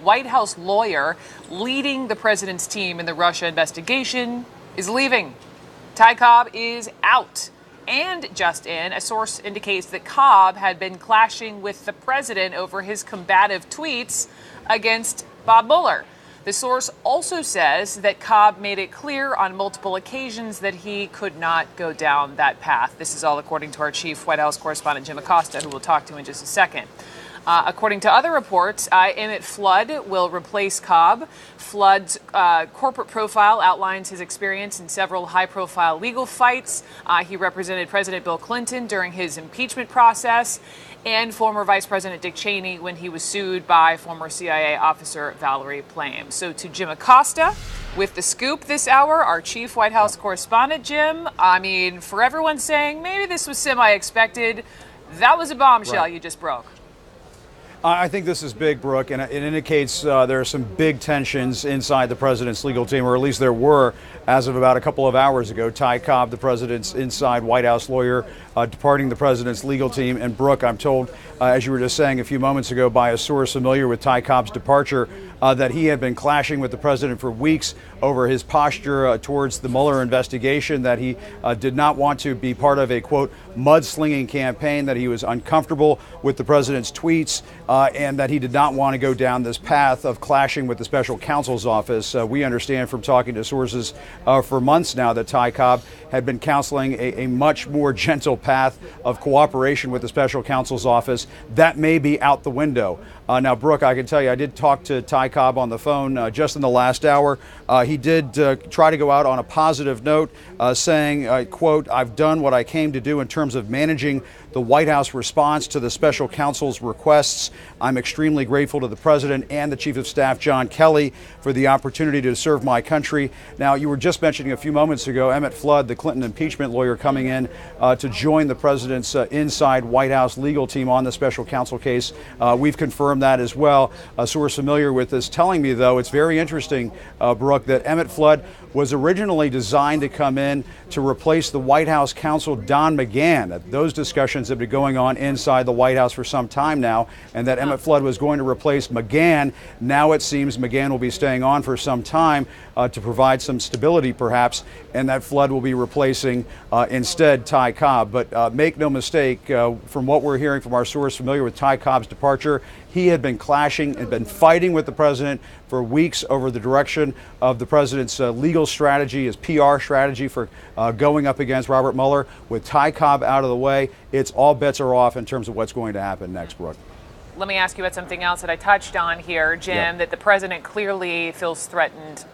White House lawyer leading the president's team in the Russia investigation, is leaving. Ty Cobb is out. And just in, a source indicates that Cobb had been clashing with the president over his combative tweets against Bob Mueller. The source also says that Cobb made it clear on multiple occasions that he could not go down that path. This is all according to our chief White House correspondent, Jim Acosta, who we'll talk to in just a second. According to other reports, Emmett Flood will replace Cobb. Flood's corporate profile outlines his experience in several high-profile legal fights. He represented President Bill Clinton during his impeachment process and former Vice President Dick Cheney when he was sued by former CIA officer Valerie Plame. So to Jim Acosta with the scoop this hour, our chief White House correspondent. Jim, I mean, for everyone saying maybe this was semi-expected, that was a bombshell you just broke. I think this is big, Brooke, and it indicates there are some big tensions inside the president's legal team, or at least there were as of about a couple of hours ago. Ty Cobb, the president's inside White House lawyer, departing the president's legal team. And Brooke, I'm told, as you were just saying a few moments ago by a source familiar with Ty Cobb's departure, that he had been clashing with the president for weeks over his posture towards the Mueller investigation, that he did not want to be part of a, quote, mudslinging campaign, that he was uncomfortable with the president's tweets, and that he did not want to go down this path of clashing with the special counsel's office. We understand from talking to sources for months now that Ty Cobb had been counseling a much more gentle path of cooperation with the special counsel's office. That may be out the window. Now, Brooke, I can tell you, I did talk to Ty Cobb on the phone just in the last hour. He did try to go out on a positive note, saying, quote, "I've done what I came to do in terms of managing the White House response to the special counsel's requests. I'm extremely grateful to the president and the chief of staff, John Kelly, for the opportunity to serve my country." Now, you were just mentioning a few moments ago, Emmett Flood, the Clinton impeachment lawyer, coming in to join the president's inside White House legal team on the special counsel case. We've confirmed that as well. A source familiar with this telling me, though, it's very interesting, Brooke, that Emmett Flood was originally designed to come in to replace the White House counsel Don McGahn. Those discussions have been going on inside the White House for some time now, and that Emmett Flood was going to replace McGahn. Now it seems McGahn will be staying on for some time to provide some stability, perhaps, and that Flood will be replacing instead Ty Cobb. But make no mistake, from what we're hearing from our source familiar with Ty Cobb's departure, he had been clashing and been fighting with the president for weeks over the direction of the president's legal strategy, his PR strategy for going up against Robert Mueller. With Ty Cobb out of the way, it's all bets are off in terms of what's going to happen next, Brooke. Let me ask you about something else that I touched on here, Jim, that the president clearly feels threatened,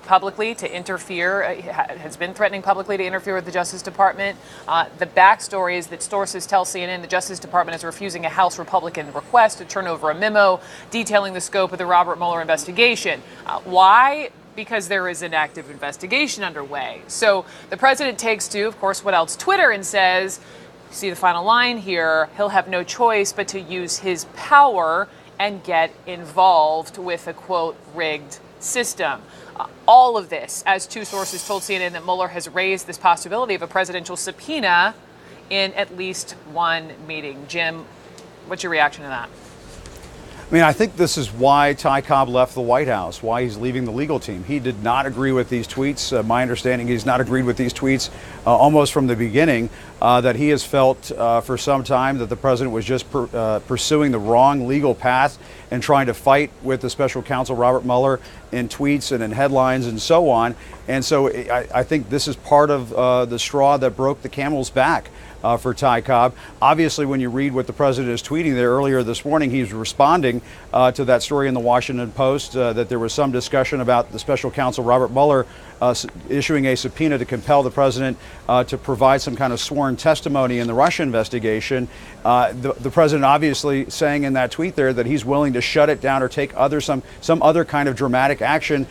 publicly to interfere, has been threatening publicly to interfere with the Justice Department. The backstory is that sources tell CNN the Justice Department is refusing a House Republican request to turn over a memo detailing the scope of the Robert Mueller investigation. Why? Because there is an active investigation underway. So the president takes to, of course, what else? Twitter, and says, see the final line here, he'll have no choice but to use his power and get involved with a, quote, rigged system. All of this, as two sources told CNN, that Mueller has raised this possibility of a presidential subpoena in at least one meeting. Jim, what's your reaction to that? I mean, I think this is why Ty Cobb left the White House, why he's leaving the legal team. He did not agree with these tweets. My understanding, he's not agreed with these tweets almost from the beginning, that he has felt for some time that the president was just pursuing the wrong legal path and trying to fight with the special counsel Robert Mueller in tweets and in headlines and so on. And so I think this is part of the straw that broke the camel's back for Ty Cobb. Obviously, when you read what the president is tweeting there earlier this morning, he's responding to that story in the Washington Post that there was some discussion about the special counsel Robert Mueller issuing a subpoena to compel the president to provide some kind of sworn testimony in the Russia investigation. The president obviously saying in that tweet there that he's willing to shut it down or take some other kind of dramatic action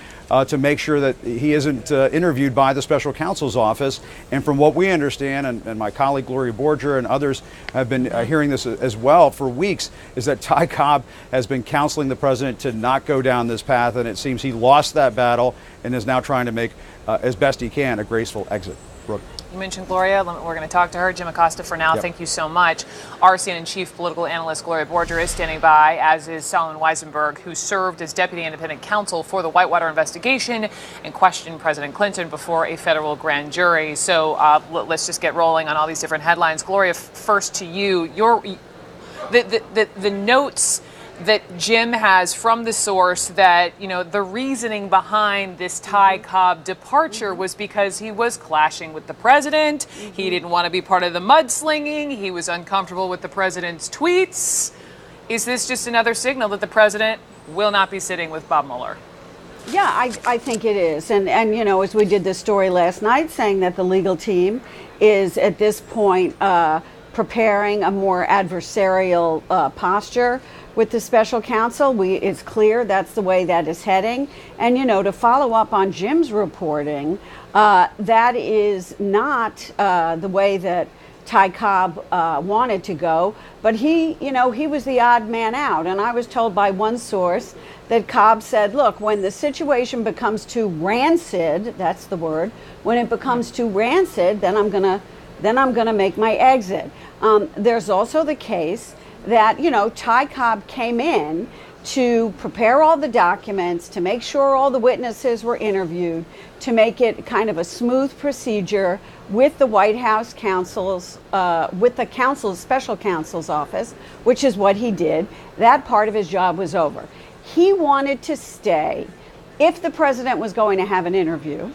to make sure that he isn't interviewed by the special counsel's office. And from what we understand, and my colleague Gloria Borger and others have been hearing this as well for weeks, is that Ty Cobb has been counseling the president to not go down this path, and it seems he lost that battle and is now trying to make, as best he can, a graceful exit. Brooke. You mentioned Gloria. We're going to talk to her. Jim Acosta for now. Yep. Thank you so much. Our CNN chief political analyst Gloria Borger is standing by, as is Solomon Weisenberg, who served as deputy independent counsel for the Whitewater investigation and questioned President Clinton before a federal grand jury. So let's just get rolling on all these different headlines. Gloria, first to you. The notes that Jim has from the source that, the reasoning behind this Ty Cobb departure was because he was clashing with the president. He didn't want to be part of the mudslinging. He was uncomfortable with the president's tweets. Is this just another signal that the president will not be sitting with Bob Mueller? Yeah, I think it is. And as we did this story last night, saying that the legal team is at this point preparing a more adversarial posture with the special counsel. It's clear that's the way that is heading. And, to follow up on Jim's reporting, that is not the way that Ty Cobb wanted to go. But he was the odd man out. And I was told by one source that Cobb said, look, when the situation becomes too rancid, that's the word, when it becomes too rancid, then I'm gonna make my exit. There's also the case that, Ty Cobb came in to prepare all the documents, to make sure all the witnesses were interviewed, to make it kind of a smooth procedure with the White House counsel's, with the special counsel's office, which is what he did. That part of his job was over. He wanted to stay if the president was going to have an interview,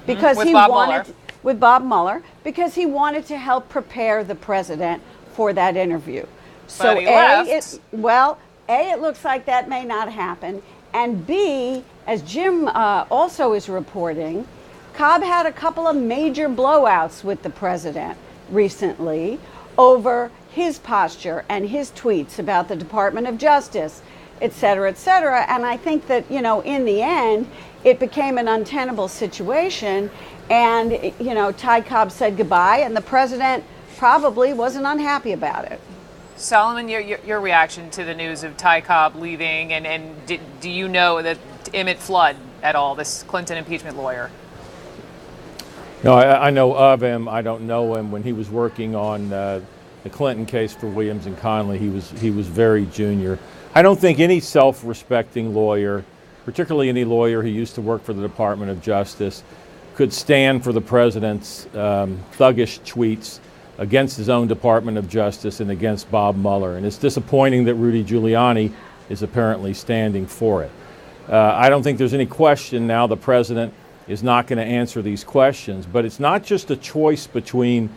because with Bob Mueller, because he wanted to help prepare the president for that interview. So it looks like that may not happen. And B, as Jim also is reporting, Cobb had a couple of major blowouts with the president recently over his posture and his tweets about the Department of Justice, et cetera, et cetera. And I think that, in the end, it became an untenable situation. And, Ty Cobb said goodbye, and the president probably wasn't unhappy about it. Solomon, your reaction to the news of Ty Cobb leaving, and do you know that Emmett Flood at all, this Clinton impeachment lawyer? No, I know of him. I don't know him. When he was working on the Clinton case for Williams and Connolly, he was very junior. I don't think any self-respecting lawyer, particularly any lawyer who used to work for the Department of Justice, could stand for the president's thuggish tweets against his own Department of Justice and against Bob Mueller. And it's disappointing that Rudy Giuliani is apparently standing for it. I don't think there's any question now the president is not going to answer these questions, but it's not just a choice between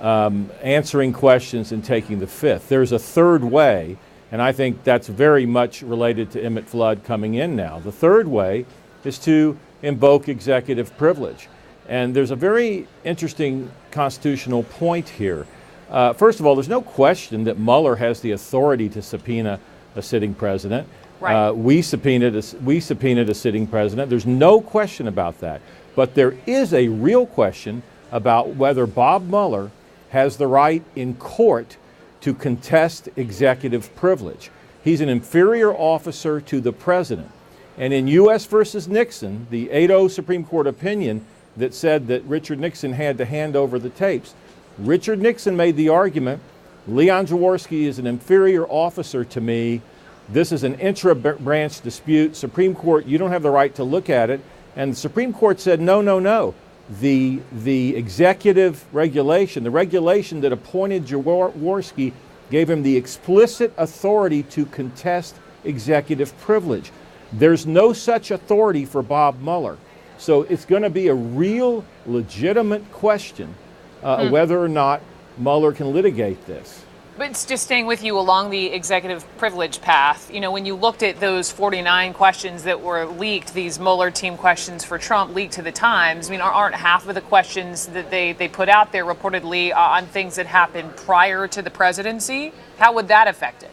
answering questions and taking the fifth. There's a third way, and I think that's very much related to Emmett Flood coming in now. The third way is to invoke executive privilege. And there's a very interesting constitutional point here. First of all, there's no question that Mueller has the authority to subpoena a sitting president. Right. We subpoenaed a sitting president. There's no question about that. But there is a real question about whether Bob Mueller has the right in court to contest executive privilege. He's an inferior officer to the president. And in U.S. versus Nixon, the 8-0 Supreme Court opinion that said that Richard Nixon had to hand over the tapes, Richard Nixon made the argument, Leon Jaworski is an inferior officer to me. This is an intra-branch dispute. Supreme Court, you don't have the right to look at it. And the Supreme Court said, no, no, no. The executive regulation, the regulation that appointed Jaworski, gave him the explicit authority to contest executive privilege. There's no such authority for Bob Mueller. So it's going to be a real legitimate question whether or not Mueller can litigate this. But it's just staying with you along the executive privilege path. When you looked at those 49 questions that were leaked, these Mueller team questions for Trump leaked to the Times, aren't half of the questions that they put out there reportedly on things that happened prior to the presidency? How would that affect it?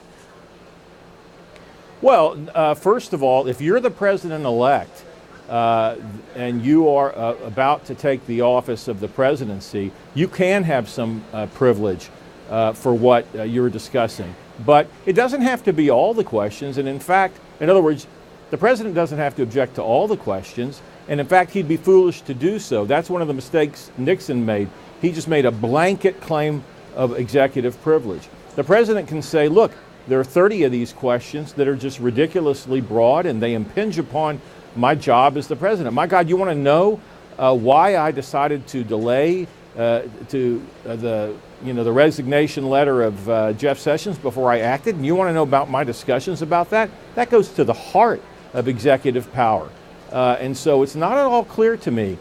Well, first of all, if you're the president-elect and you are about to take the office of the presidency, you can have some privilege for what you're discussing. But it doesn't have to be all the questions. And in fact, in other words, The president doesn't have to object to all the questions, and in fact, he'd be foolish to do so. That's one of the mistakes Nixon made. He just made a blanket claim of executive privilege. The president can say, look, there are 30 of these questions that are just ridiculously broad, and they impinge upon my job as the president. My God, you want to know why I decided to delay the resignation letter of Jeff Sessions before I acted? And you want to know about my discussions about that? That goes to the heart of executive power. And so it's not at all clear to me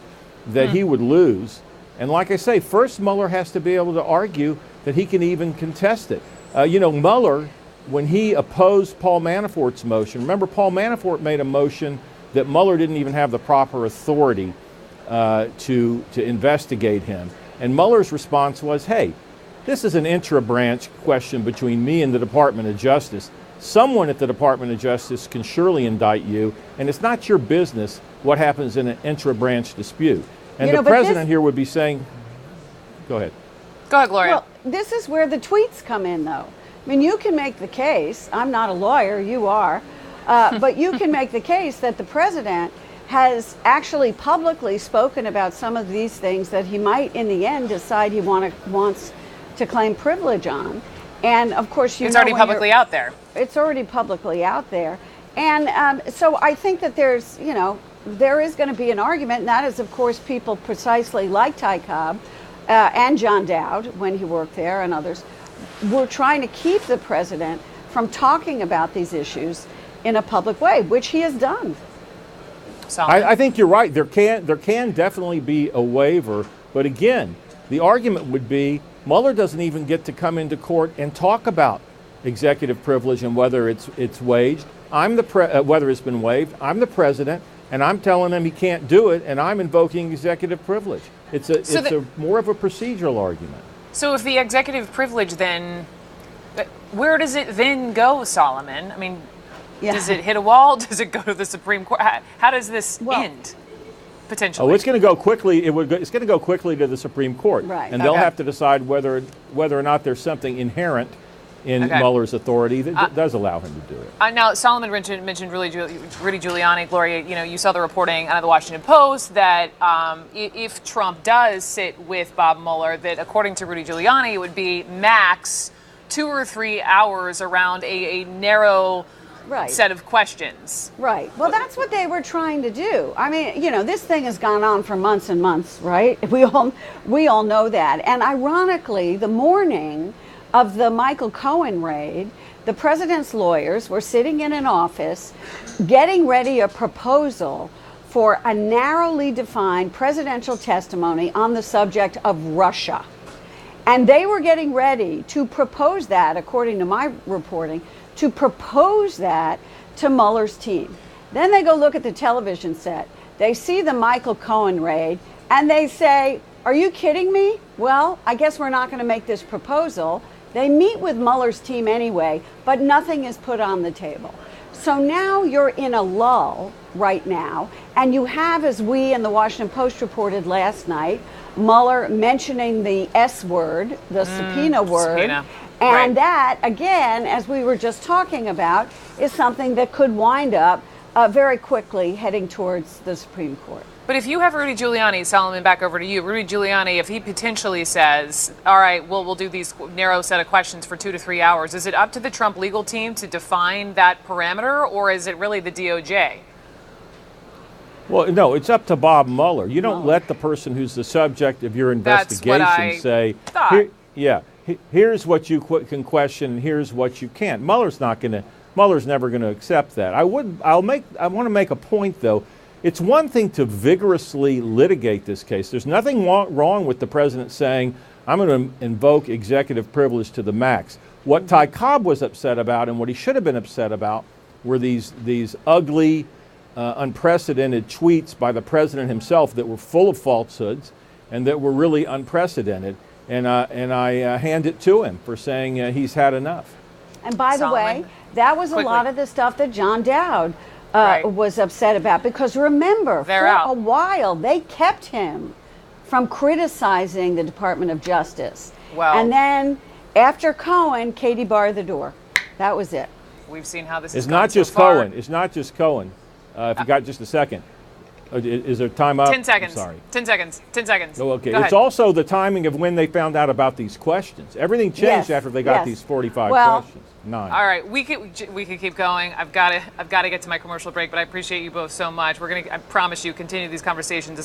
that he would lose. And like I say, first Mueller has to be able to argue that he can even contest it. Mueller, when he opposed Paul Manafort's motion, remember Paul Manafort made a motion that Mueller didn't even have the proper authority to investigate him. And Mueller's response was, hey, this is an intra-branch question between me and the Department of Justice. Someone at the Department of Justice can surely indict you, and it's not your business what happens in an intra-branch dispute. And the president here would be saying, go ahead. Go ahead, Gloria. Well, this is where the tweets come in, though. I mean, you can make the case, I'm not a lawyer, you are, but you can make the case that the president has actually publicly spoken about some of these things that he might, in the end, decide he wants to claim privilege on. And of course, it's already publicly out there. It's already publicly out there. And so I think that there is going to be an argument, and that is, of course, people precisely like Ty Cobb and John Dowd, when he worked there, and others, were trying to keep the president from talking about these issues in a public way, which he has done. I think you're right. There can definitely be a waiver, but again, the argument would be Mueller doesn't even get to come into court and talk about executive privilege and whether it's waived. Whether it's been waived. I'm the president, and I'm telling him he can't do it, and I'm invoking executive privilege. It's more of a procedural argument. So if the executive privilege, then where does it then go, Solomon? I mean, does it hit a wall? Does it go to the Supreme Court? How does this end? Potentially. Oh, it's going to go quickly. It's going to go quickly to the Supreme Court, right? And they'll have to decide whether or not there's something inherent in Mueller's authority that does allow him to do it. Now, Solomon mentioned Rudy Giuliani. Gloria, you saw the reporting out of the Washington Post that if Trump does sit with Bob Mueller, that according to Rudy Giuliani, it would be max 2 or 3 hours around a narrow set of questions. Right. Well, that's what they were trying to do. I mean, this thing has gone on for months and months, right? We all know that. And ironically, the morning of the Michael Cohen raid, the president's lawyers were sitting in an office getting ready a proposal for a narrowly defined presidential testimony on the subject of Russia. And they were getting ready to propose that, according to my reporting, to propose that to Mueller's team. Then they go look at the television set. They see the Michael Cohen raid, and they say, are you kidding me? Well, I guess we're not going to make this proposal. They meet with Mueller's team anyway, but nothing is put on the table. So now you're in a lull right now, and you have, as we in the Washington Post reported last night, Mueller mentioning the S word, the subpoena word. Subpoena. And that, again, as we were just talking about, is something that could wind up very quickly heading towards the Supreme Court. But if you have Rudy Giuliani, Solomon, back over to you. Rudy Giuliani, if he potentially says, all right, we'll do these narrow set of questions for 2 to 3 hours, is it up to the Trump legal team to define that parameter, or is it really the DOJ? Well, no, it's up to Bob Mueller. You don't let the person who's the subject of your investigation say, here's what you can question and here's what you can't. Mueller's never going to accept that. I want to make a point, though. It's one thing to vigorously litigate this case. There's nothing wrong with the president saying, I'm going to invoke executive privilege to the max. What Ty Cobb was upset about, and what he should have been upset about, were these ugly, unprecedented tweets by the president himself that were full of falsehoods and that were really unprecedented. And I hand it to him for saying he's had enough. And by the way, that was a lot of the stuff that John Dowd was upset about, because remember, for a while they kept him from criticizing the Department of Justice. And then after Cohen, Katie barred the door. That was it. We've seen how this It's has not gone just so far. Cohen. It's not just Cohen. If you got just a second. Is there time up? 10 seconds. I'm sorry. 10 seconds. 10 seconds. Oh, okay. Go It's ahead. also the timing of when they found out about these questions. Everything changed Yes, after they got yes. these 45 Well- questions. 9. All right, we could keep going. I've got to get to my commercial break, but I appreciate you both so much. We're gonna, I promise you, continue these conversations as